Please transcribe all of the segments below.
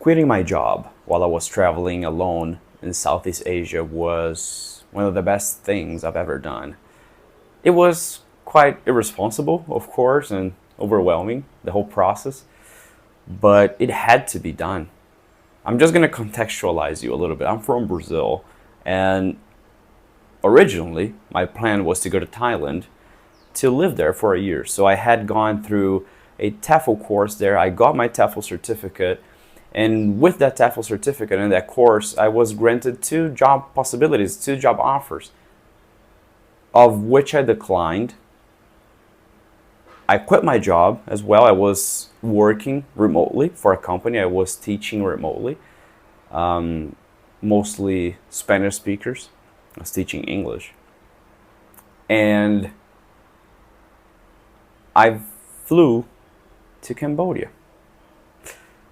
Quitting my job while I was traveling alone in Southeast Asia was one of the best things I've ever done. It was quite irresponsible, of course, and overwhelming, the whole process, but it had to be done. I'm just going to contextualize you a little bit. I'm from Brazil, and originally my plan was to go to Thailand to live there for a year. So I had gone through a TEFL course there. I got my TEFL certificate, and with that TEFL certificate and that course, I was granted two job possibilities, two job offers, of which I declined. I quit my job as well. I was working remotely for a company. I was teaching remotely, mostly Spanish speakers. I was teaching English. And I flew to Cambodia.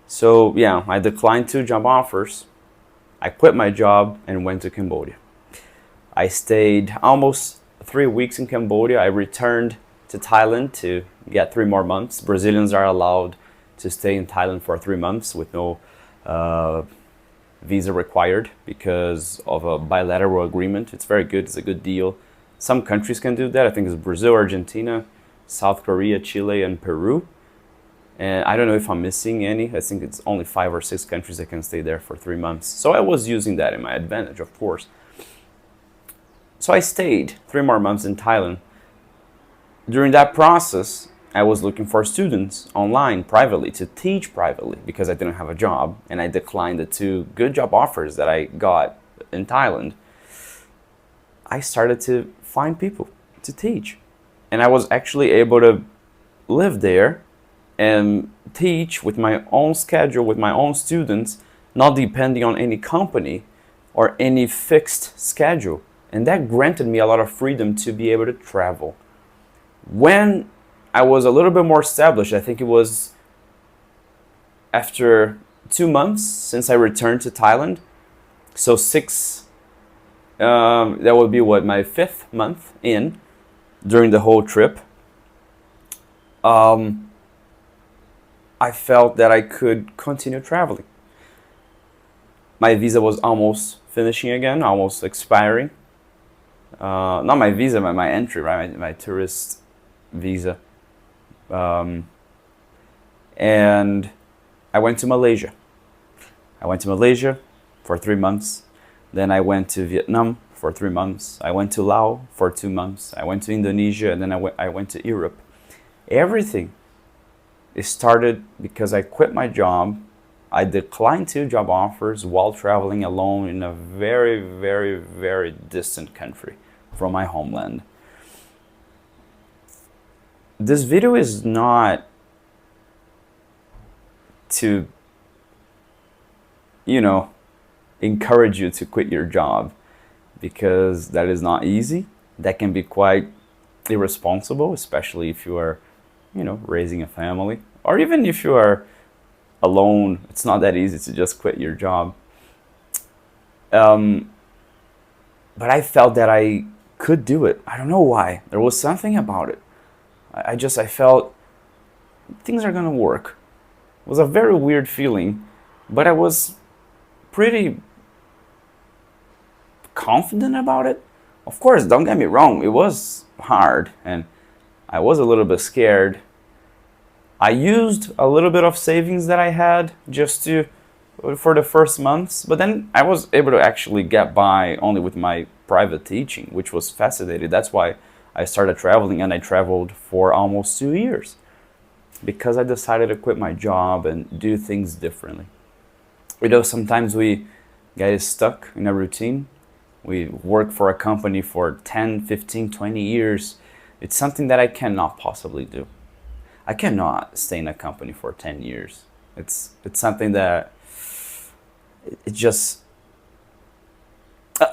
So yeah, I declined two job offers. I quit my job and went to Cambodia. I stayed almost 3 weeks in Cambodia. I returned to Thailand to get 3 more months. Brazilians are allowed to stay in Thailand for 3 months with no visa required because of a bilateral agreement. It's very good. It's a good deal. Some countries can do that. I think it's Brazil, Argentina, South Korea, Chile, and Peru. And I don't know if I'm missing any. I think it's only 5 or 6 countries that can stay there for 3 months. So I was using that in my advantage, of course. So I stayed 3 more months in Thailand. During that process, I was looking for students online privately to teach privately because I didn't have a job, and I declined the two good job offers that I got in Thailand. I started to find people to teach, and I was actually able to live there and teach with my own schedule, with my own students, not depending on any company or any fixed schedule. And that granted me a lot of freedom to be able to travel. When I was a little bit more established, I think it was after 2 months since I returned to Thailand, so that would be what, my 5th month in during the whole trip. I felt that I could continue traveling. My visa was almost finishing again, almost expiring. Not my visa, but my entry, right? My tourist visa. And I went to Malaysia. I went to Malaysia for 3 months. Then I went to Vietnam for 3 months. I went to Laos for 2 months. I went to Indonesia, and then I went to Europe. Everything. It started because I quit my job. I declined two job offers while traveling alone in a very, very, very distant country from my homeland. This video is not to, encourage you to quit your job, because that is not easy. That can be quite irresponsible, especially if you are raising a family, or even if you are alone. It's not that easy to just quit your job. But I felt that I could do it. I don't know why. There was something about it. I felt things are gonna work. It was a very weird feeling, but I was pretty confident about it. Of course, don't get me wrong, it was hard, and I was a little bit scared. I used a little bit of savings that I had just for the first months, but then I was able to actually get by only with my private teaching, which was fascinating. That's why I started traveling, and I traveled for almost 2 years because I decided to quit my job and do things differently. Sometimes we get stuck in a routine. We work for a company for 10, 15, 20 years. It's something that I cannot possibly do. I cannot stay in a company for 10 years. It's something that it just,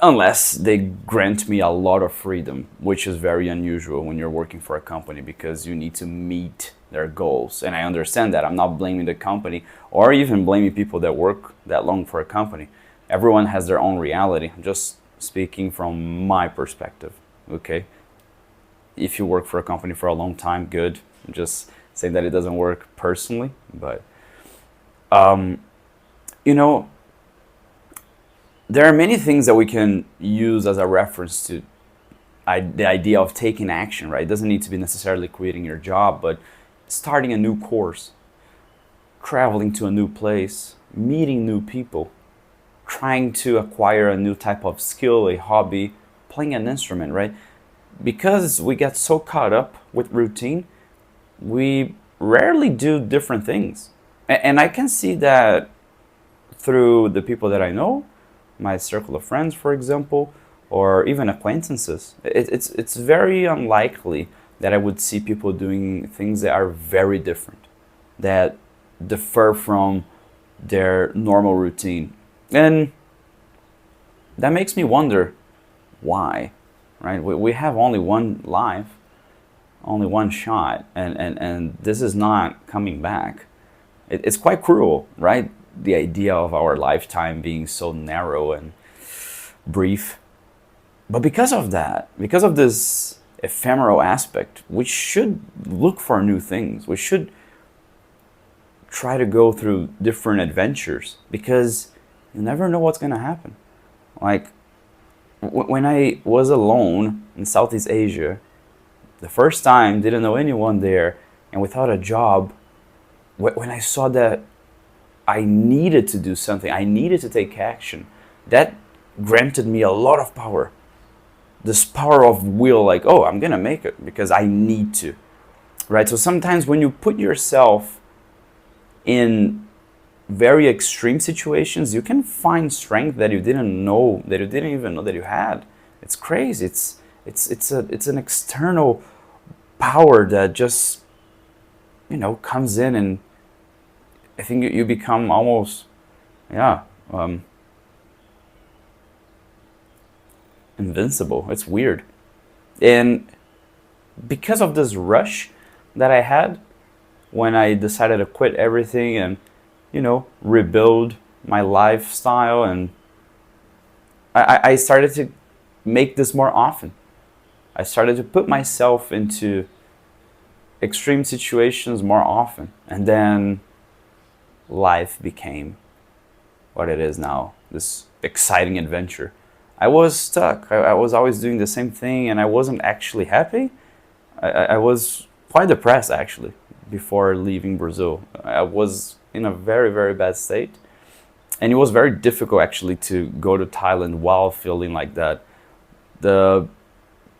unless they grant me a lot of freedom, which is very unusual when you're working for a company because you need to meet their goals. And I understand that. I'm not blaming the company or even blaming people that work that long for a company. Everyone has their own reality. I'm just speaking from my perspective, okay? If you work for a company for a long time, good. I'm just saying that it doesn't work personally, but you know, there are many things that we can use as a reference to the idea of taking action, right? It doesn't need to be necessarily quitting your job, but starting a new course, traveling to a new place, meeting new people, trying to acquire a new type of skill, a hobby, playing an instrument, right? Because we get so caught up with routine, we rarely do different things. And I can see that through the people that I know, my circle of friends, for example, or even acquaintances. It's very unlikely that I would see people doing things that are very different, that differ from their normal routine. And that makes me wonder why, right? We have only one life, only one shot, and this is not coming back. It's quite cruel, right? The idea of our lifetime being so narrow and brief. But because of that, because of this ephemeral aspect, we should look for new things. We should try to go through different adventures because you never know what's going to happen. Like when I was alone in Southeast Asia, the first time, didn't know anyone there, and without a job, when I saw that I needed to do something, I needed to take action, that granted me a lot of power. This power of will, like, oh, I'm gonna make it because I need to, right? So sometimes when you put yourself in very extreme situations, you can find strength that you didn't know, that you didn't even know that you had. It's crazy. It's an external power that just, comes in, and I think you become almost, invincible. It's weird. And because of this rush that I had when I decided to quit everything and, rebuild my lifestyle, and I started to make this more often. I started to put myself into extreme situations more often. And then life became what it is now, this exciting adventure. I was stuck. I was always doing the same thing, and I wasn't actually happy. I was quite depressed, actually, before leaving Brazil. I was in a very, very bad state. And it was very difficult, actually, to go to Thailand while feeling like that. The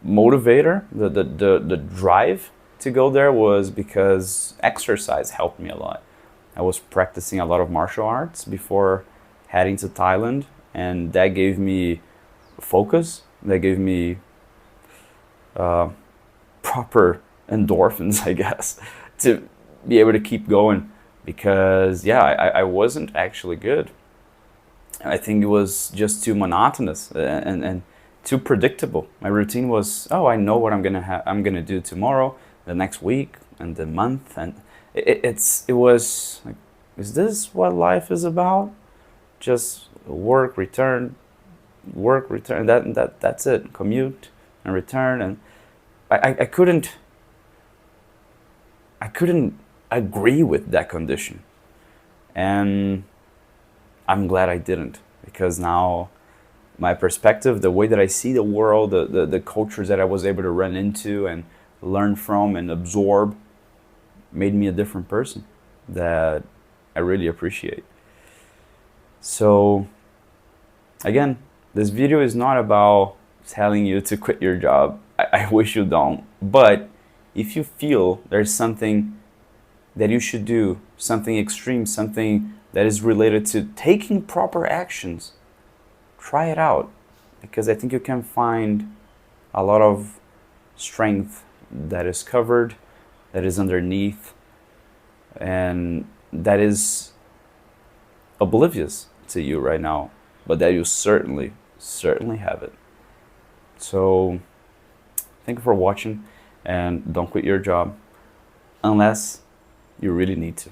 motivator, the drive to go there was because exercise helped me a lot. I was practicing a lot of martial arts before heading to Thailand, and that gave me focus, that gave me proper endorphins, I guess, to be able to keep going, because I wasn't actually good. I think it was just too monotonous and too predictable. My routine was, oh, I know what I'm gonna do tomorrow, the next week, and the month, and it was like, is this what life is about? Just work, return, that's it. Commute and return, and I couldn't agree with that condition, and I'm glad I didn't, because now my perspective, the way that I see the world, the cultures that I was able to run into and learn from and absorb, made me a different person that I really appreciate. So again, this video is not about telling you to quit your job. I wish you don't. But if you feel there's something that you should do, something extreme, something that is related to taking proper actions, try it out, because I think you can find a lot of strength that is covered, that is underneath, and that is oblivious to you right now, but that you certainly have it. So thank you for watching, and don't quit your job unless you really need to.